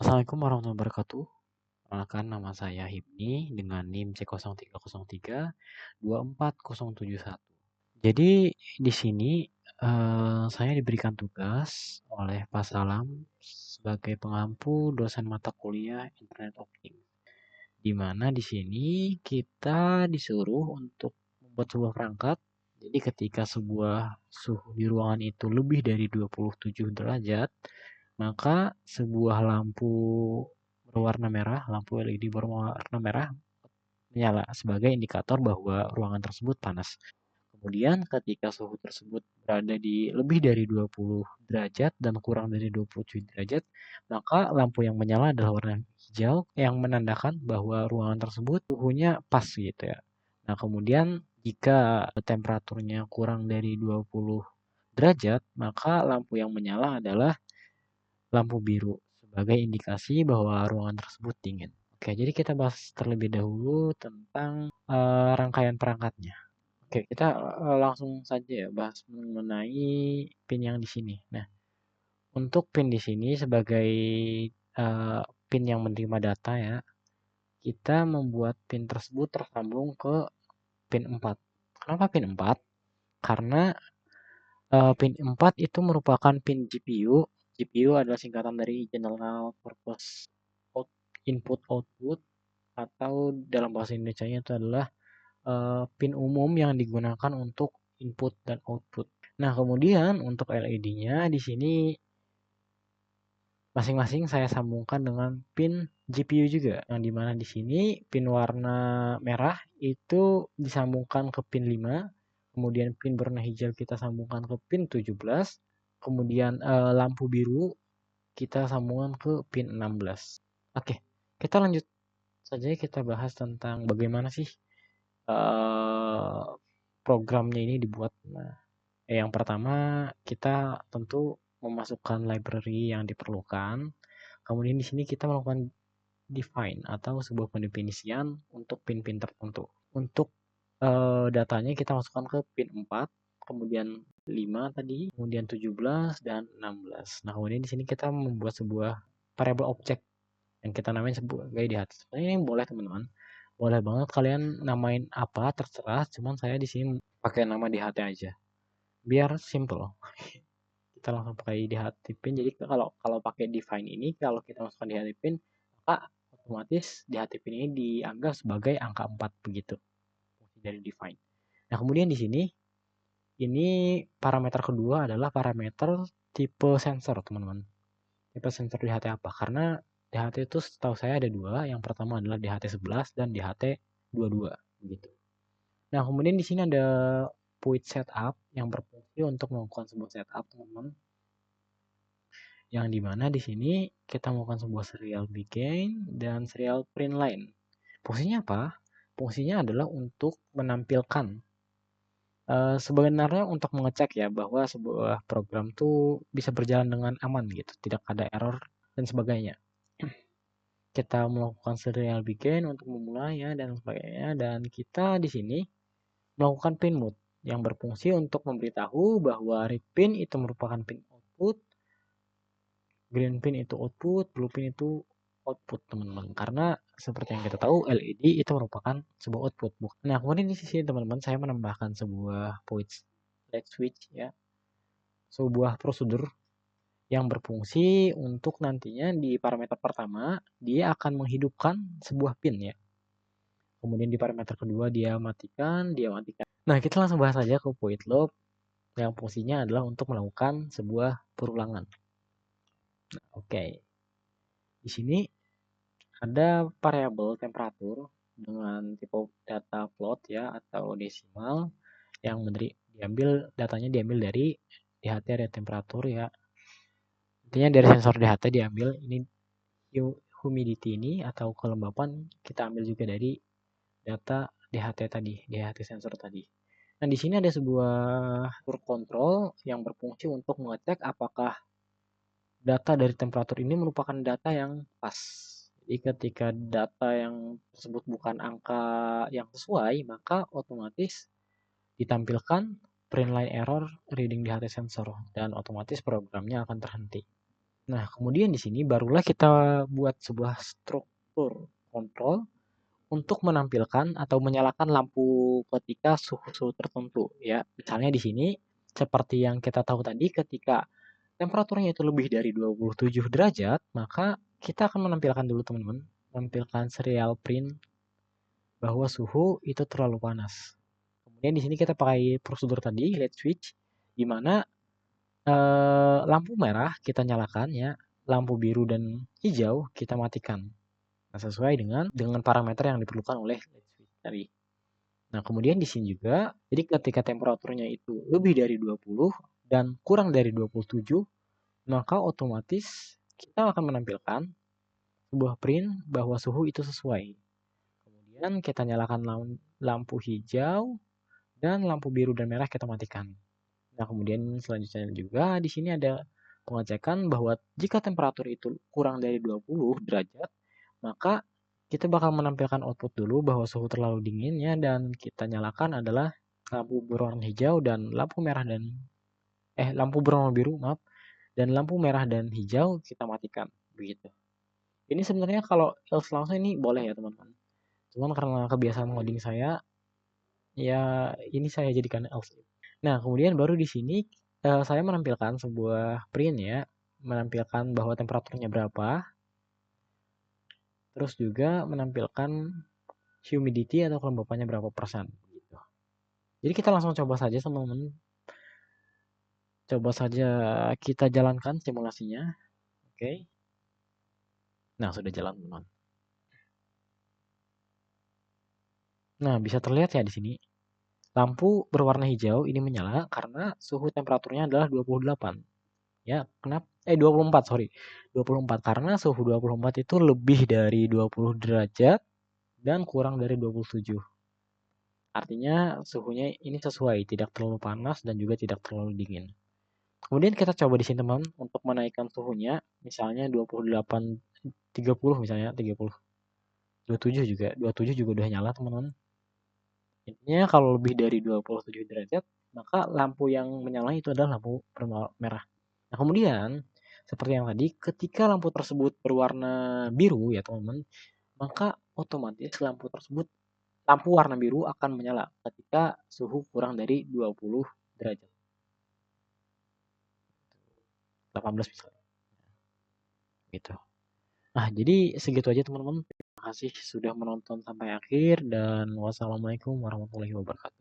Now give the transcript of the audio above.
Assalamualaikum warahmatullahi wabarakatuh. Perkenalkan nama saya Hipni dengan NIM C0303 24071. Jadi di sini saya diberikan tugas oleh Pak Salam sebagai pengampu dosen mata kuliah Internet of Things. Di mana di sini kita disuruh untuk membuat sebuah perangkat. Jadi ketika sebuah suhu di ruangan itu lebih dari 27 derajat, maka sebuah lampu berwarna merah, lampu LED berwarna merah menyala sebagai indikator bahwa ruangan tersebut panas. Kemudian ketika suhu tersebut berada di lebih dari 20 derajat dan kurang dari 27 derajat, maka lampu yang menyala adalah warna hijau yang menandakan bahwa ruangan tersebut suhunya pas gitu ya. Nah, kemudian jika temperaturnya kurang dari 20 derajat, maka lampu yang menyala adalah lampu biru sebagai indikasi bahwa ruangan tersebut dingin. Oke, jadi kita bahas terlebih dahulu tentang rangkaian perangkatnya. Oke, kita langsung saja ya bahas mengenai pin yang di sini. Nah, untuk pin di sini sebagai pin yang menerima data ya, kita membuat pin tersebut tersambung ke pin 4. Kenapa pin 4? Karena pin 4 itu merupakan pin GPU. GPU adalah singkatan dari General Purpose Input Output, atau dalam bahasa Indonesianya itu adalah pin umum yang digunakan untuk input dan output. Nah, kemudian untuk LED-nya di sini masing-masing saya sambungkan dengan pin GPU juga, yang dimana di sini pin warna merah itu disambungkan ke pin 5, kemudian pin berwarna hijau kita sambungkan ke pin 17, kemudian lampu biru kita sambungkan ke pin 16. Oke, kita lanjut saja, kita bahas tentang bagaimana sih programnya ini dibuat. Nah, yang pertama kita tentu memasukkan library yang diperlukan. Kemudian di sini kita melakukan define atau sebuah pendefinisian untuk pin-pin tertentu. Untuk datanya kita masukkan ke pin 4, kemudian 5 tadi, kemudian 17 dan 16. Nah, kemudian di sini kita membuat sebuah variable object yang kita namain sebagai DHT. Sebenarnya ini boleh teman-teman. Boleh banget kalian namain apa terserah, cuman saya di sini pakai nama DHT aja. Biar simple. Kita langsung pakai DHT pin. Jadi kalau kalau pakai define ini, kalau kita masukkan DHT pin, maka otomatis DHT pin ini dianggap sebagai angka 4 begitu. Fungsi dari define. Nah, kemudian di sini ini parameter kedua adalah parameter tipe sensor, teman-teman. Tipe sensor DHT apa? Karena DHT itu setahu saya ada dua. Yang pertama adalah DHT 11 dan DHT 22 begitu. Nah, kemudian di sini ada PUID setup yang berfungsi untuk melakukan sebuah setup, teman-teman. Yang dimana di sini kita melakukan sebuah serial begin dan serial print line. Fungsinya apa? Fungsinya adalah untuk menampilkan sebenarnya untuk mengecek ya bahwa sebuah program tuh bisa berjalan dengan aman gitu, tidak ada error dan sebagainya. Kita melakukan serial begin untuk memulainya dan sebagainya, dan kita di sini melakukan pin mode yang berfungsi untuk memberitahu bahwa red pin itu merupakan pin output, green pin itu output, blue pin itu output, teman-teman. Karena seperti yang kita tahu LED itu merupakan sebuah output. Nah, kemudian di sisi teman-teman saya menambahkan sebuah void light switch ya, sebuah prosedur yang berfungsi untuk nantinya di parameter pertama dia akan menghidupkan sebuah pin ya. Kemudian di parameter kedua dia matikan, dia matikan. Nah, kita langsung bahas saja ke void loop yang fungsinya adalah untuk melakukan sebuah perulangan. Nah, oke. Di sini ada variabel temperatur dengan tipe data float ya atau desimal yang datanya diambil dari DHT ada temperatur ya. Intinya dari sensor DHT diambil. Ini humidity ini atau kelembapan kita ambil juga dari data DHT tadi, DHT sensor tadi. Nah, di sini ada sebuah curve control yang berfungsi untuk mengecek apakah data dari temperatur ini merupakan data yang pas. Jadi ketika data yang tersebut bukan angka yang sesuai, maka otomatis ditampilkan print line error reading DHT sensor dan otomatis programnya akan terhenti. Nah, kemudian di sini barulah kita buat sebuah struktur kontrol untuk menampilkan atau menyalakan lampu ketika suhu-suhu tertentu ya. Misalnya di sini seperti yang kita tahu tadi ketika temperaturnya itu lebih dari 27 derajat, maka kita akan menampilkan dulu teman-teman, menampilkan serial print bahwa suhu itu terlalu panas. Kemudian di sini kita pakai prosedur tadi, LED switch, di mana lampu merah kita nyalakan ya, lampu biru dan hijau kita matikan. Nah, sesuai dengan parameter yang diperlukan oleh LED switch tadi. Nah, kemudian di sini juga, jadi ketika temperaturnya itu lebih dari 20 dan kurang dari 27, maka otomatis kita akan menampilkan sebuah print bahwa suhu itu sesuai. Kemudian kita nyalakan lampu hijau dan lampu biru dan merah kita matikan. Nah, kemudian selanjutnya juga di sini ada pengecekan bahwa jika temperatur itu kurang dari 20 derajat, maka kita bakal menampilkan output dulu bahwa suhu terlalu dinginnya dan kita nyalakan adalah lampu berwarna hijau dan lampu berwarna biru, maaf, dan lampu merah dan hijau kita matikan begitu. Ini sebenarnya kalau else langsung ini boleh ya teman-teman. Cuman karena kebiasaan ngoding saya, ya ini saya jadikan else. Nah, kemudian baru di sini saya menampilkan sebuah print ya, menampilkan bahwa temperaturnya berapa, terus juga menampilkan humidity atau kelembapannya berapa persen. Gitu. Jadi kita langsung coba saja teman-teman. Coba saja kita jalankan simulasinya. Oke. Nah, sudah jalan teman. Nah, bisa terlihat ya di sini. Lampu berwarna hijau ini menyala karena suhu temperaturnya adalah 28. Ya, kenapa? 24, sorry. 24 karena suhu 24 itu lebih dari 20 derajat dan kurang dari 27. Artinya suhunya ini sesuai, tidak terlalu panas dan juga tidak terlalu dingin. Kemudian kita coba di sini teman untuk menaikkan suhunya, misalnya 28 30 misalnya 30. 27 juga, 27 juga udah nyala teman-teman. Intinya kalau lebih dari 27 derajat, maka lampu yang menyala itu adalah lampu merah. Nah, kemudian seperti yang tadi, ketika lampu tersebut berwarna biru ya teman-teman, maka otomatis lampu warna biru akan menyala ketika suhu kurang dari 20 derajat. 18 misalnya. Gitu. Nah, jadi segitu aja teman-teman. Terima kasih sudah menonton sampai akhir dan wassalamualaikum warahmatullahi wabarakatuh.